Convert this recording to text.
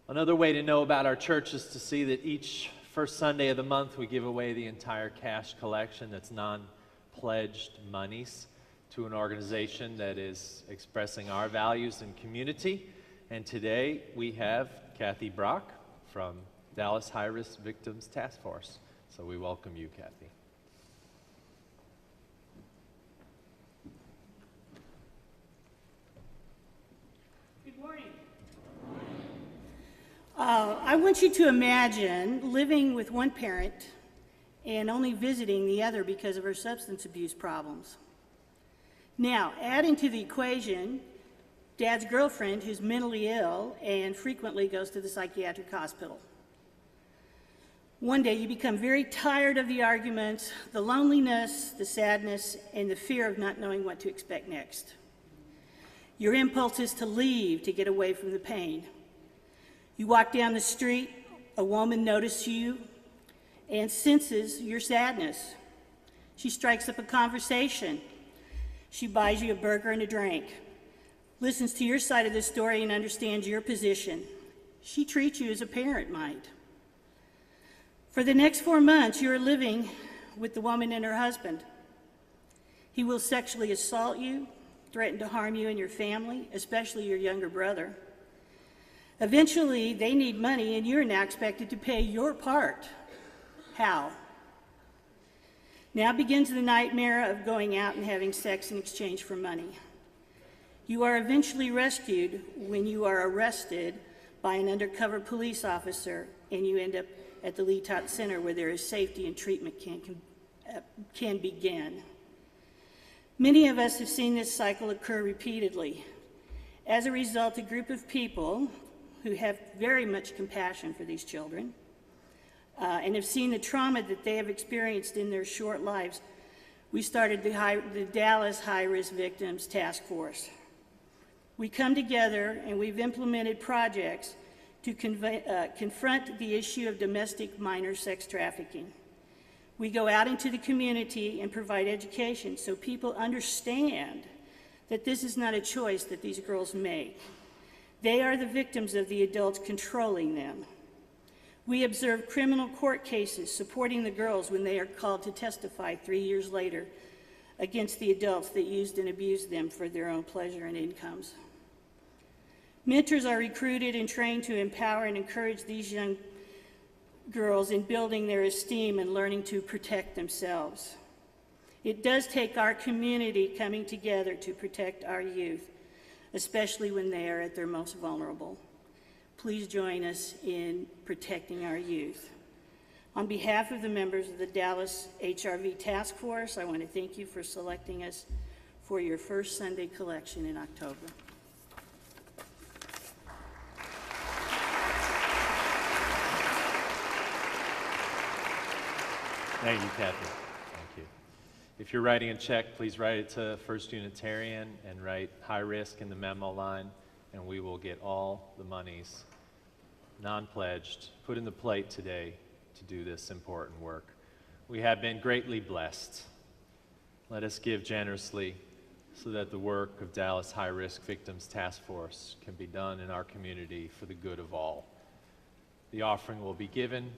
Another way to know about our church is to see that each first Sunday of the month we give away the entire cash collection that's non-pledged monies to an organization that is expressing our values and community. And today we have Kathy Brock from Dallas High-Risk Victims Task Force. So we welcome you, Kathy. Good morning. I want you to imagine living with one parent and only visiting the other because of her substance abuse problems. Now, adding to the equation, Dad's girlfriend who's mentally ill and frequently goes to the psychiatric hospital. One day you become very tired of the arguments, the loneliness, the sadness, and the fear of not knowing what to expect next. Your impulse is to leave to get away from the pain. You walk down the street, a woman notices you and senses your sadness. She strikes up a conversation. She buys you a burger and a drink, listens to your side of the story and understands your position. She treats you as a parent might. For the next 4 months, you are living with the woman and her husband. He will sexually assault you, threaten to harm you and your family, especially your younger brother. Eventually, they need money and you're now expected to pay your part. How? Now begins the nightmare of going out and having sex in exchange for money. You are eventually rescued when you are arrested by an undercover police officer and you end up at the Lee Tot Center where there is safety and treatment can begin. Many of us have seen this cycle occur repeatedly. As a result, a group of people who have very much compassion for these children and have seen the trauma that they have experienced in their short lives, we started the Dallas High-Risk Victims Task Force. We come together and we've implemented projects to confront the issue of domestic minor sex trafficking. We go out into the community and provide education so people understand that this is not a choice that these girls make. They are the victims of the adults controlling them. We observe criminal court cases supporting the girls when they are called to testify 3 years later against the adults that used and abused them for their own pleasure and incomes. Mentors are recruited and trained to empower and encourage these young girls in building their esteem and learning to protect themselves. It does take our community coming together to protect our youth, especially when they are at their most vulnerable. Please join us in protecting our youth. On behalf of the members of the Dallas HRV Task Force, I want to thank you for selecting us for your first Sunday collection in October. Thank you, Kathy. Thank you. If you're writing a check, please write it to First Unitarian and write high risk in the memo line, and we will get all the monies, non-pledged, put in the plate today to do this important work. We have been greatly blessed. Let us give generously so that the work of Dallas High-Risk Victims Task Force can be done in our community for the good of all. The offering will be given